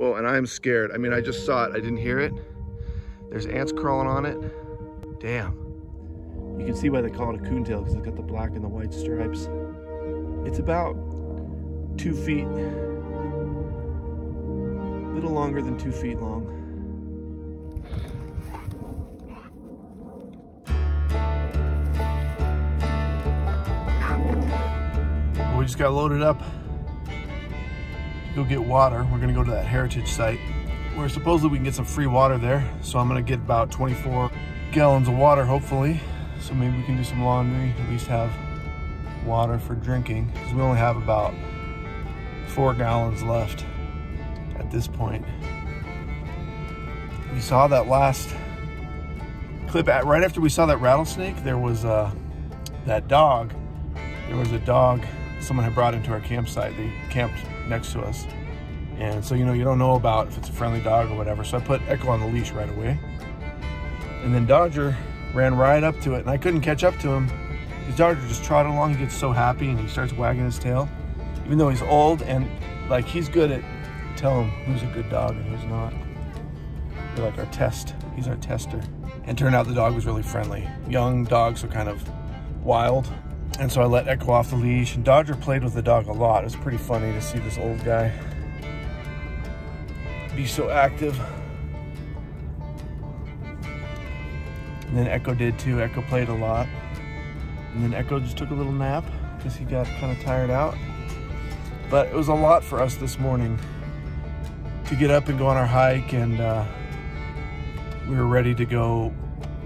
Whoa, and I'm scared. I mean, I just saw it. I didn't hear it. There's ants crawling on it. Damn. You can see why they call it a coontail, because it's got the black and the white stripes. It's about 2 feet. A little longer than 2 feet long. We just got loaded up to go get water. We're gonna go to that heritage site where supposedly we can get some free water there. So I'm gonna get about 24 gallons of water, hopefully. So maybe we can do some laundry, at least have water for drinking, because we only have about 4 gallons left at this point. We saw that last clip, right after we saw that rattlesnake, there was that dog. There was a dog someone had brought into our campsite. They camped next to us. And so, you know, you don't know about if it's a friendly dog or whatever. So I put Echo on the leash right away. And then Dodger ran right up to it, and I couldn't catch up to him. Because Dodger just trotted along. He gets so happy and he starts wagging his tail. Even though he's old, and like he's good at telling who's a good dog and who's not. They're like our test. He's our tester. And turned out the dog was really friendly. Young dogs are kind of wild. And so I let Echo off the leash, and Dodger played with the dog a lot. It was pretty funny to see this old guy be so active. And then Echo did too. Echo played a lot. And then Echo just took a little nap because he got kind of tired out. But it was a lot for us this morning to get up and go on our hike, and we were ready to go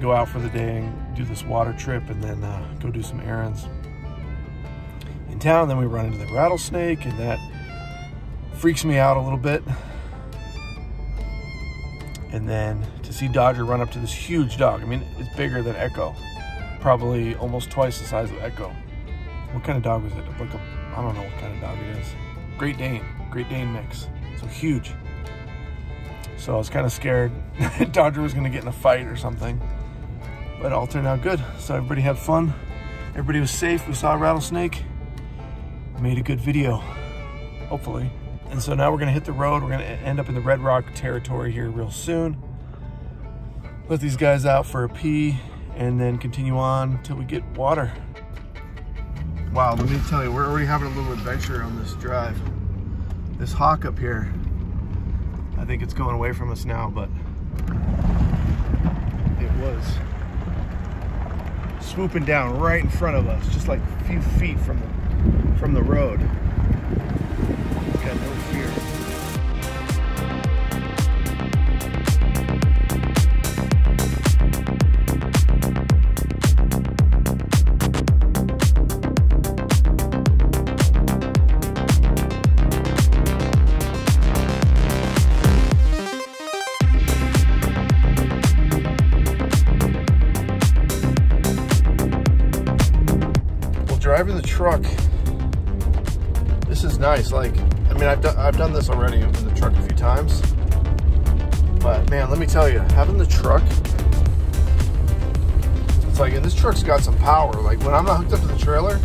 out for the day and do this water trip, and then go do some errands in town. Then we run into the rattlesnake, and that freaks me out a little bit. And then to see Dodger run up to this huge dog. I mean, it's bigger than Echo, probably almost twice the size of Echo. What kind of dog was it? Like I don't know what kind of dog it is. Great Dane mix. So huge. So I was kind of scared Dodger was gonna get in a fight or something. But it all turned out good. So everybody had fun. Everybody was safe. We saw a rattlesnake. Made a good video, hopefully. And so now we're gonna hit the road. We're gonna end up in the Red Rock territory here real soon. Let these guys out for a pee, and then continue on till we get water. Wow, let me tell you, we're already having a little adventure on this drive. This hawk up here, I think it's going away from us now, but it was swooping down right in front of us, just like a few feet from the road. Got no fear. Driving the truck, this is nice. Like, I mean, I've done this already in the truck a few times, but man, let me tell you, having the truck, it's like, and this truck's got some power. Like when I'm not hooked up to the trailer,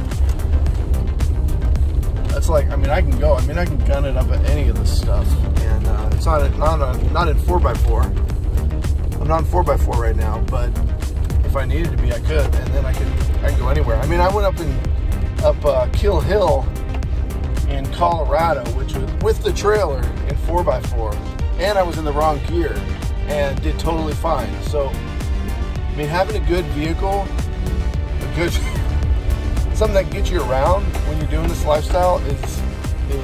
that's like, I mean, I can go. I mean, I can gun it up at any of this stuff, and it's not in 4x4. I'm not in 4x4 right now, but if I needed to be, I could, and then I can go anywhere. I mean, I went up Kill Hill in Colorado, which was with the trailer in 4x4, and I was in the wrong gear and did totally fine. So, I mean, having a good vehicle, something that gets you around when you're doing this lifestyle is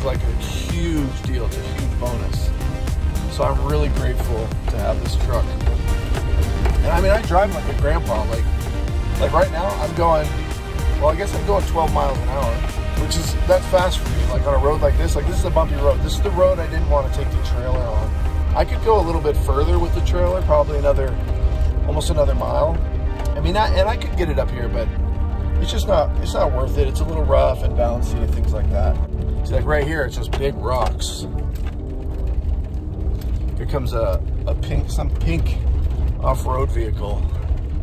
like a huge deal. It's a huge bonus. So I'm really grateful to have this truck. And I mean, I drive like a grandpa. Like right now, I'm going, well, I guess I'm going 12 miles an hour, that's fast for me. Like on a road like this is a bumpy road. This is the road I didn't want to take the trailer on. I could go a little bit further with the trailer, probably almost another mile. I mean, and I could get it up here, but it's not worth it. It's a little rough and bouncy and things like that. See, like right here, it's just big rocks. Here comes some pink off-road vehicle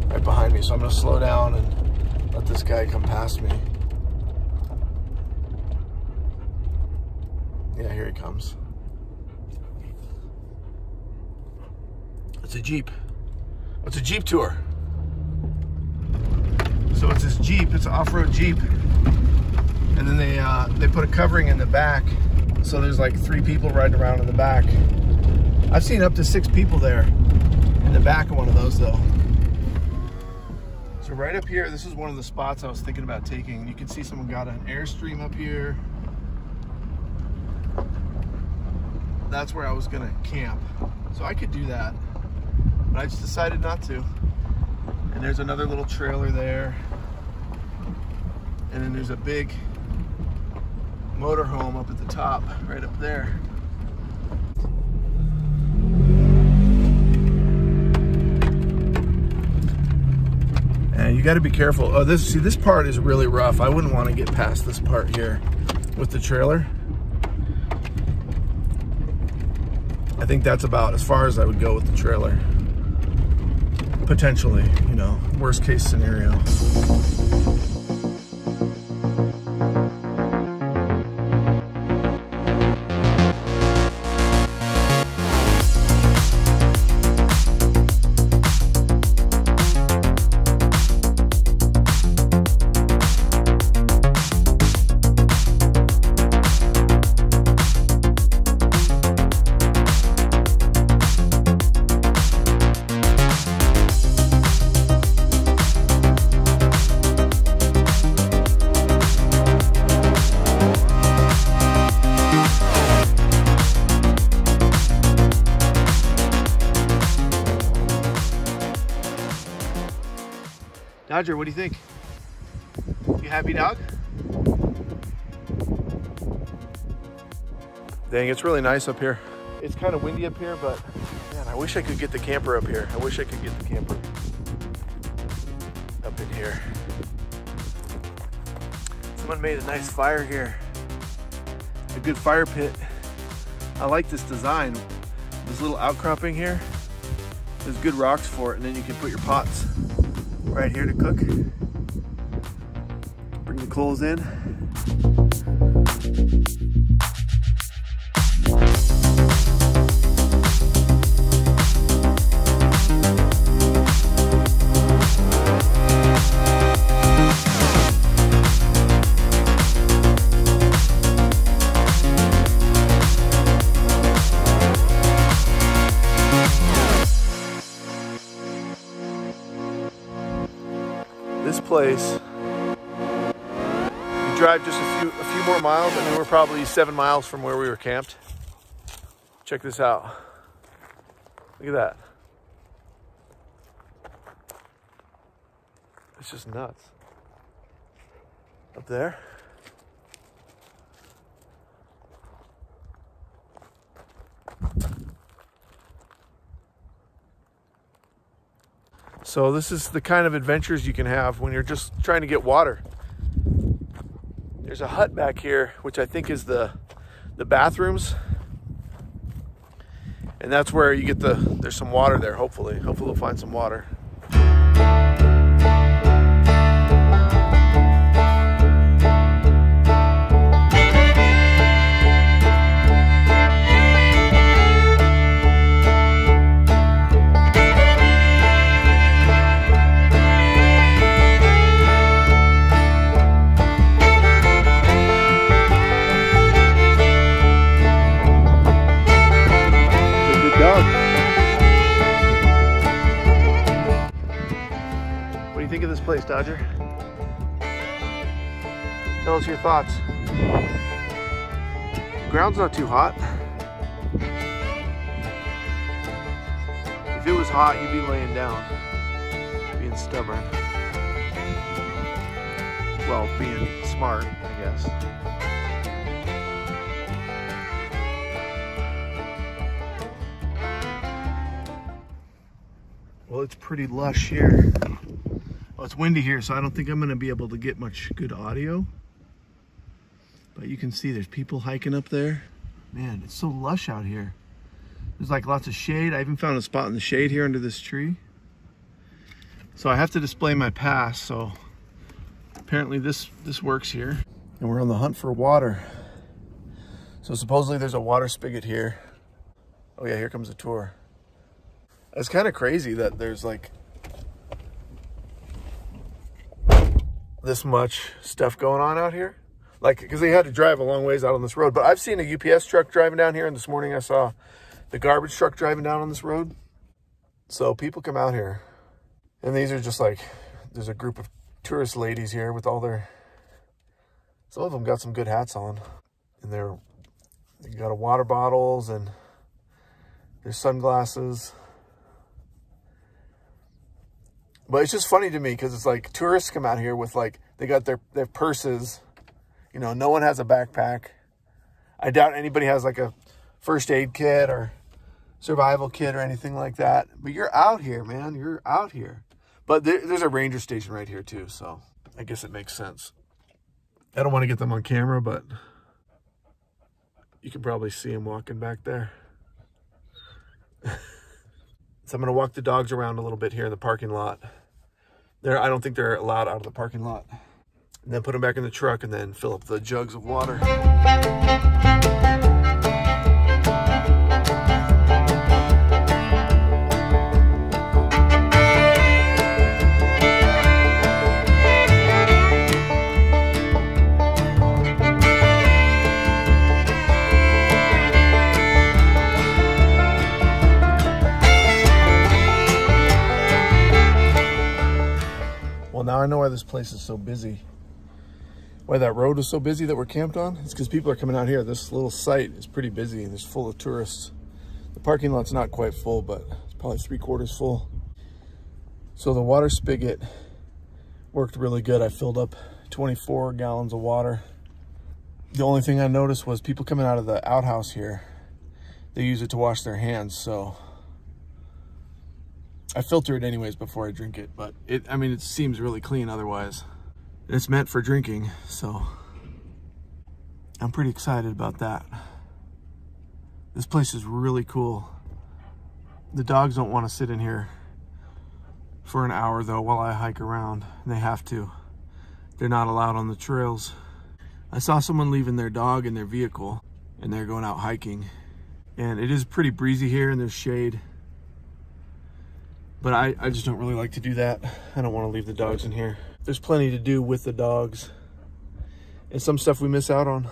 right behind me. So I'm gonna slow down and let this guy come past me. Yeah, here he comes. It's a Jeep. It's a Jeep tour. So it's this Jeep, it's an off-road Jeep. And then they put a covering in the back. So there's like 3 people riding around in the back. I've seen up to 6 people there in the back of one of those though. So right up here, this is one of the spots I was thinking about taking. You can see someone got an Airstream up here. That's where I was gonna camp. So I could do that, but I just decided not to. And there's another little trailer there. And then there's a big motorhome up at the top, right up there. And you got to be careful. Oh, this part is really rough. I wouldn't want to get past this part here with the trailer. I think that's about as far as I would go with the trailer. Potentially, you know, worst case scenario. Dodger, what do you think? You happy, dog? Dang, it's really nice up here. It's kind of windy up here, but man, I wish I could get the camper up here. I wish I could get the camper up in here. Someone made a nice fire here. A good fire pit. I like this design. This little outcropping here. There's good rocks for it, and then you can put your pots right here to cook. Bring the coals in. This place, you drive just a few more miles, and then we're probably 7 miles from where we were camped. Check this out. Look at that. It's just nuts. Up there. So this is the kind of adventures you can have when you're just trying to get water. There's a hut back here, which I think is the bathrooms. And that's where you get there's some water there, hopefully. Hopefully we'll find some water. Think of this place, Dodger? Tell us your thoughts. The ground's not too hot. If it was hot, you'd be laying down, being stubborn. Well, being smart, I guess. Well, it's pretty lush here. Well, it's windy here, so I don't think I'm gonna be able to get much good audio. But you can see there's people hiking up there. Man, it's so lush out here. There's like lots of shade. I even found a spot in the shade here under this tree. So I have to display my pass, so apparently this works here. And we're on the hunt for water. So supposedly there's a water spigot here. Oh yeah, here comes a tour. It's kind of crazy that there's like this much stuff going on out here. Like, because they had to drive a long ways out on this road. But I've seen a UPS truck driving down here, and this morning I saw the garbage truck driving down on this road. So people come out here, and these are just like, there's a group of tourist ladies here with all their, some of them got some good hats on, and they got water bottles and their sunglasses. But it's just funny to me because it's like tourists come out here with like, they got their purses, you know, no one has a backpack. I doubt anybody has like a first aid kit or survival kit or anything like that. But you're out here, man, you're out here. But there's a ranger station right here too, so I guess it makes sense. I don't want to get them on camera, but you can probably see them walking back there. So I'm going to walk the dogs around a little bit here in the parking lot. I don't think they're allowed out of the parking lot. And then put them back in the truck and then fill up the jugs of water. Now I know why this place is so busy. Why that road is so busy that we're camped on. It's because people are coming out here. This little site is pretty busy and it's full of tourists. The parking lot's not quite full, but it's probably 3/4 full. So the water spigot worked really good. I filled up 24 gallons of water. The only thing I noticed was people coming out of the outhouse here, they use it to wash their hands, so I filter it anyways before I drink it, but I mean, it seems really clean otherwise. It's meant for drinking, so I'm pretty excited about that. This place is really cool. The dogs don't want to sit in here for an hour though while I hike around. They have to. They're not allowed on the trails. I saw someone leaving their dog in their vehicle and they're going out hiking. And it is pretty breezy here and there's shade. But I just don't really like to do that. I don't want to leave the dogs in here. There's plenty to do with the dogs and some stuff we miss out on.